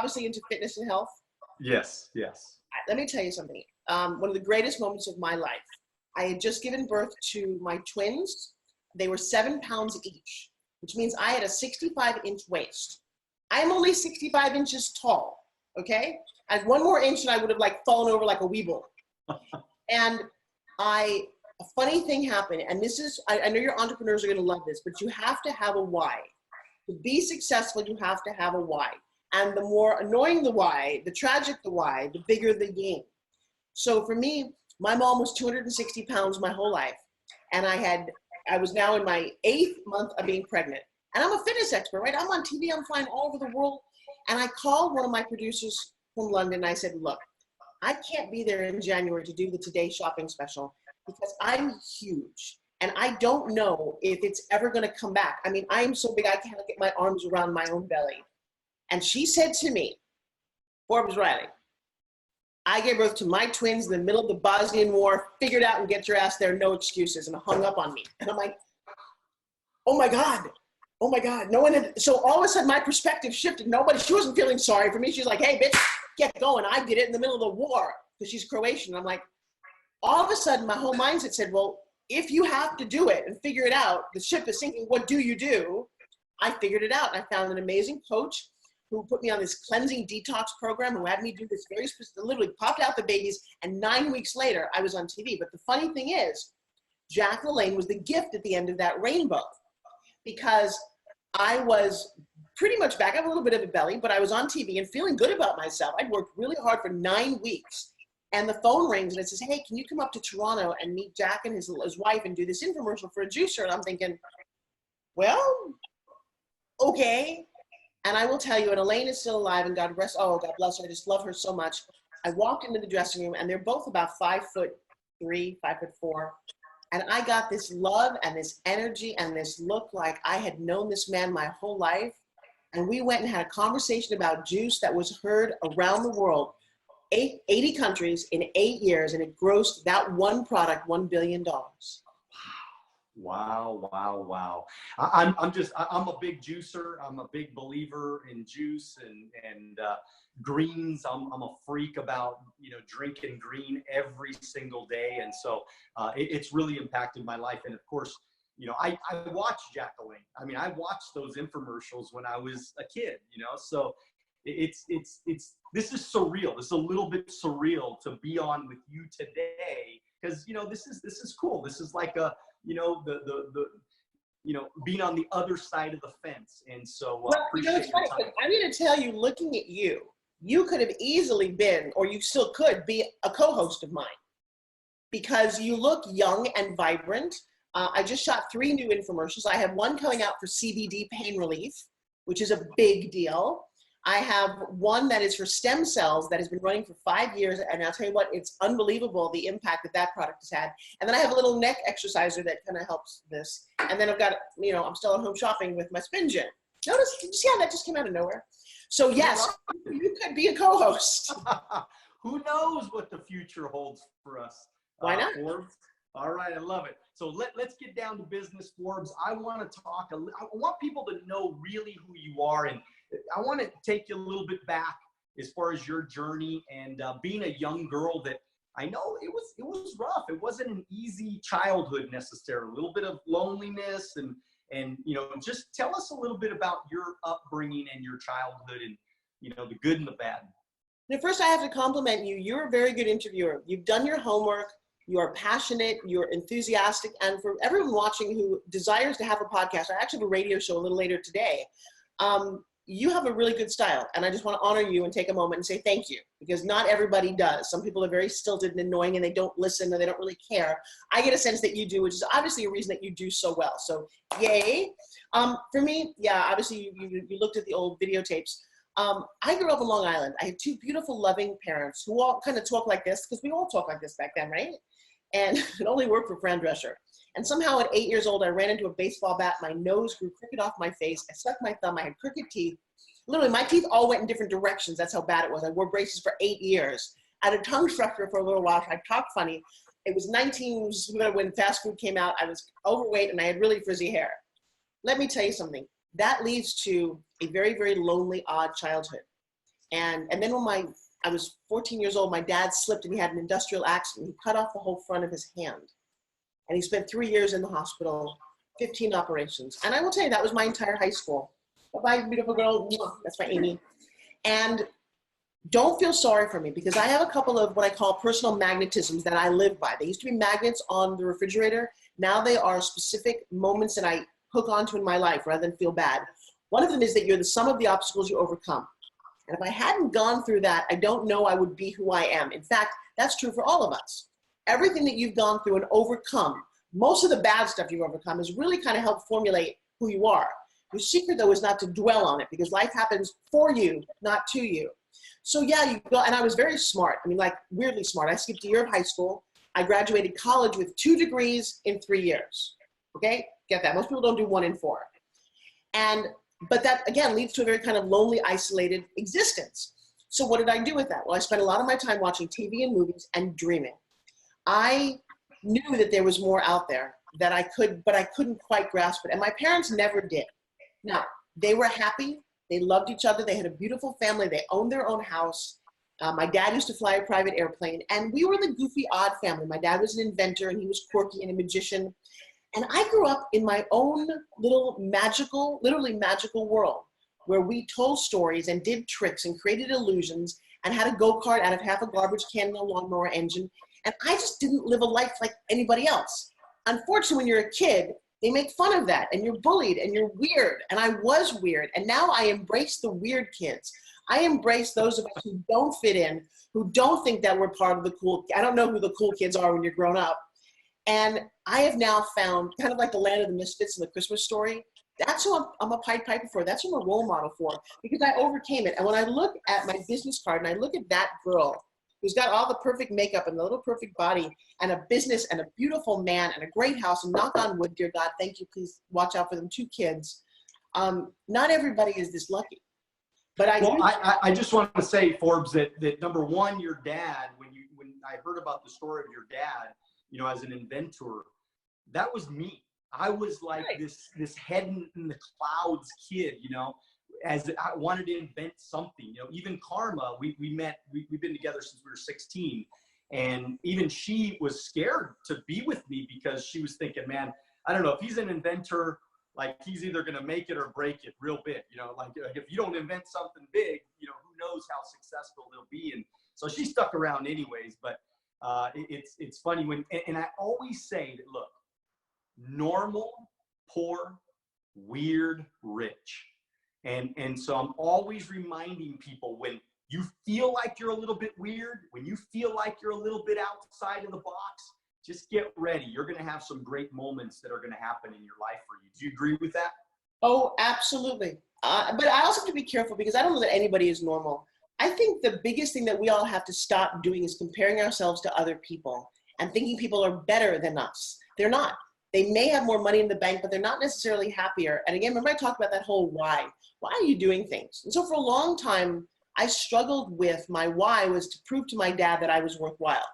obviously into fitness and health? Yes, yes. Let me tell you something. One of the greatest moments of my life. I had just given birth to my twins. They were 7 pounds each, which means I had a 65-inch waist. I am only 65 inches tall, okay? I had one more inch and I would have like fallen over like a weeble. And a funny thing happened, and this is, I know your entrepreneurs are gonna love this, but you have to have a why. To be successful, you have to have a why. And the more annoying the why, the tragic the why, the bigger the game. So for me, my mom was 260 pounds my whole life. And I was now in my 8th month of being pregnant. And I'm a fitness expert, right? I'm on TV, I'm flying all over the world. And I called one of my producers from London. I said, look, I can't be there in January to do the Today Shopping special because I'm huge. And I don't know if it's ever gonna come back. I mean, I am so big, I can't get my arms around my own belly. And she said to me, Forbes Riley, I gave birth to my twins in the middle of the Bosnian War, figure it out and get your ass there, no excuses, and hung up on me. And I'm like, oh my God, no one had, so all of a sudden my perspective shifted. She wasn't feeling sorry for me. She's like, hey, bitch, get going. I did it in the middle of the war, because she's Croatian. I'm like, all of a sudden my whole mindset said, well, if you have to do it and figure it out, the ship is sinking, what do you do? I figured it out. I found an amazing coach who put me on this cleansing detox program, who had me do this very specific, literally popped out the babies, and 9 weeks later, I was on TV. But the funny thing is, Jack LaLanne was the gift at the end of that rainbow, because I was pretty much back. I have a little bit of a belly, but I was on TV and feeling good about myself. I'd worked really hard for 9 weeks, and the phone rings and it says, hey, can you come up to Toronto and meet Jack and his wife and do this infomercial for a juicer? And I'm thinking, well, okay. And I will tell you, and Elaine is still alive, and God bless her, I just love her so much. I walked into the dressing room, and they're both about 5'3", 5'4". And I got this love and this energy and this look like I had known this man my whole life. And we went and had a conversation about juice that was heard around the world, 80 countries in 8 years, and it grossed that one product $1 billion. Wow, wow, wow. I'm a big juicer. I'm a big believer in juice and greens. I'm a freak about, drinking green every single day. And so it's really impacted my life. And of course, I watched Jack LaLanne. I mean, I watched those infomercials when I was a kid, so this is surreal. This is a little bit surreal to be on with you today, because, this is cool. This is like a, being on the other side of the fence. And so appreciate your time. I'm going to tell you, looking at you, you could have easily been, or you still could be, a co-host of mine, because you look young and vibrant. I just shot 3 new infomercials. I have one coming out for CBD pain relief, which is a big deal. I have one that is for stem cells that has been running for 5 years, and I'll tell you what, it's unbelievable the impact that product has had. And then I have a little neck exerciser that kind of helps this. And then I've got, I'm still at home shopping with my spin gym. Notice, did you see how that just came out of nowhere? So yes, you could be a co-host. Who knows what the future holds for us? Why not? Forbes? All right, I love it. So let's get down to business, Forbes. I want people to know really who you are, and I want to take you a little bit back as far as your journey and being a young girl that I know it was rough. It wasn't an easy childhood necessarily. A little bit of loneliness and just tell us a little bit about your upbringing and your childhood and the good and the bad. Now, first, I have to compliment you. You're a very good interviewer. You've done your homework. You are passionate. You're enthusiastic. And for everyone watching who desires to have a podcast, I actually have a radio show a little later today. You have a really good style, and I just want to honor you and take a moment and say thank you, because not everybody does. Some people are very stilted and annoying, and they don't listen, or they don't really care. I get a sense that you do, which is obviously a reason that you do so well. So yay. For me, yeah, obviously you looked at the old videotapes. I grew up in Long Island. I had 2 beautiful, loving parents who all kind of talk like this, because we all talk like this back then, right? And it only worked for Fran Drescher. And somehow at 8 years old, I ran into a baseball bat. My nose grew crooked off my face. I sucked my thumb. I had crooked teeth. Literally, my teeth all went in different directions. That's how bad it was. I wore braces for 8 years. I had a tongue structure for a little while. I talked funny. It was when fast food came out. I was overweight and I had really frizzy hair. Let me tell you something. That leads to a very, very lonely, odd childhood. And then when I was 14 years old, my dad slipped and he had an industrial accident. He cut off the whole front of his hand. And he spent 3 years in the hospital, 15 operations. And I will tell you, that was my entire high school. Bye-bye, beautiful girl. That's my Amy. And don't feel sorry for me, because I have a couple of what I call personal magnetisms that I live by. They used to be magnets on the refrigerator. Now they are specific moments that I hook onto in my life rather than feel bad. One of them is that you're the sum of the obstacles you overcome. And if I hadn't gone through that, I don't know I would be who I am. In fact, that's true for all of us. Everything that you've gone through and overcome, most of the bad stuff you've overcome, has really kind of helped formulate who you are. Your secret, though, is not to dwell on it, because life happens for you, not to you. So yeah, you go, and I was very smart. I mean, like weirdly smart. I skipped a year of high school. I graduated college with 2 degrees in 3 years. Okay, get that. Most people don't do 1 in 4. But that again leads to a very kind of lonely, isolated existence. So what did I do with that? Well, I spent a lot of my time watching TV and movies and dreaming. I knew that there was more out there that I could, but I couldn't quite grasp it. And my parents never did. Now, they were happy. They loved each other. They had a beautiful family. They owned their own house. My dad used to fly a private airplane, and we were the goofy, odd family. My dad was an inventor, and he was quirky and a magician. And I grew up in my own little magical, literally magical world, where we told stories and did tricks and created illusions and had a go-kart out of half a garbage can and a lawnmower engine. And I just didn't live a life like anybody else. Unfortunately, when you're a kid, they make fun of that, and you're bullied, and you're weird. And I was weird. And now I embrace the weird kids. I embrace those of us who don't fit in, who don't think that we're part of the cool. I don't know who the cool kids are when you're grown up. And I have now found, kind of like the land of the misfits in the Christmas story, that's who I'm a Pied Piper for. That's who I'm a role model for, because I overcame it. And when I look at my business card and I look at that girl who's got all the perfect makeup and the little perfect body and a business and a beautiful man and a great house, and knock on wood, dear God, thank you, please watch out for them 2 kids. Not everybody is this lucky. But I just want to say, Forbes, that number one, your dad, when I heard about the story of your dad, you know, as an inventor, that was me. I was like this head in the clouds kid, you know, as I wanted to invent something. You know, even Karma, we've been together since we were 16, and even she was scared to be with me, because she was thinking, man, I don't know, if he's an inventor, like he's either going to make it or break it real big, you know, like if you don't invent something big, you know, who knows how successful they'll be. And so she stuck around anyways. But it's funny and I always say that, look, normal, poor, weird, rich. And so I'm always reminding people, when you feel like you're a little bit weird, when you feel like you're a little bit outside of the box, just get ready. You're going to have some great moments that are going to happen in your life for you. Do you agree with that? Oh, absolutely. But I also have to be careful, because I don't know that anybody is normal. I think the biggest thing that we all have to stop doing is comparing ourselves to other people and thinking people are better than us. They're not. They may have more money in the bank, but they're not necessarily happier. And again, remember I talked about that whole why. Why are you doing things? And so for a long time, I struggled with my why was to prove to my dad that I was worthwhile.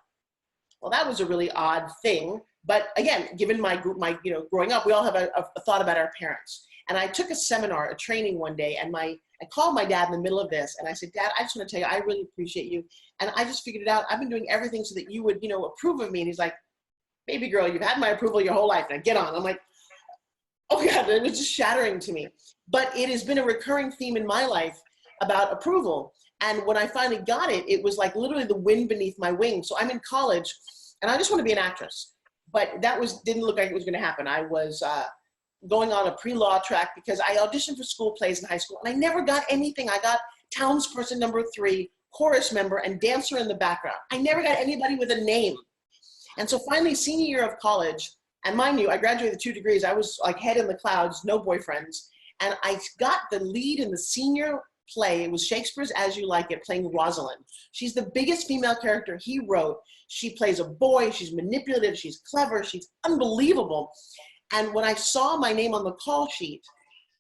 Well, that was a really odd thing. But again, given my growing up, we all have a thought about our parents. And I took a seminar, a training one day, and I called my dad in the middle of this, and I said, Dad, I just want to tell you, I really appreciate you. And I just figured it out. I've been doing everything so that you would, approve of me. And he's like, baby girl, you've had my approval your whole life. Now get on. I'm like, oh God, it was just shattering to me. But it has been a recurring theme in my life about approval. And when I finally got it, it was like literally the wind beneath my wings. So I'm in college, and I just want to be an actress. But that didn't look like it was going to happen. I was going on a pre-law track because I auditioned for school plays in high school, and I never got anything. I got townsperson number 3, chorus member, and dancer in the background. I never got anybody with a name. And so finally, senior year of college, and mind you, I graduated with 2 degrees. I was like head in the clouds, no boyfriends. And I got the lead in the senior play. It was Shakespeare's As You Like It, playing Rosalind. She's the biggest female character he wrote. She plays a boy. She's manipulative. She's clever. She's unbelievable. And when I saw my name on the call sheet,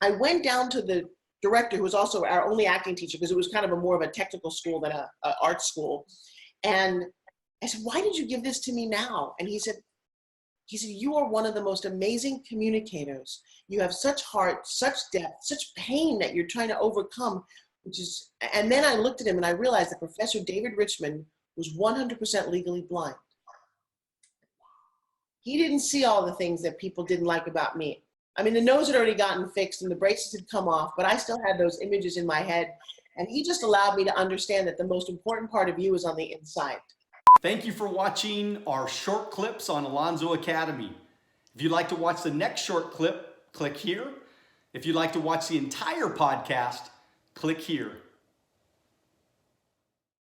I went down to the director, who was also our only acting teacher, because it was kind of more of a technical school than an art school. And I said, why did you give this to me now? And he said, you are one of the most amazing communicators. You have such heart, such depth, such pain that you're trying to overcome. And then I looked at him and I realized that Professor David Richmond was 100% legally blind. He didn't see all the things that people didn't like about me. I mean, the nose had already gotten fixed and the braces had come off, but I still had those images in my head. And he just allowed me to understand that the most important part of you is on the inside. Thank you for watching our short clips on Alonzo Academy. If you'd like to watch the next short clip, click here. If you'd like to watch the entire podcast, click here.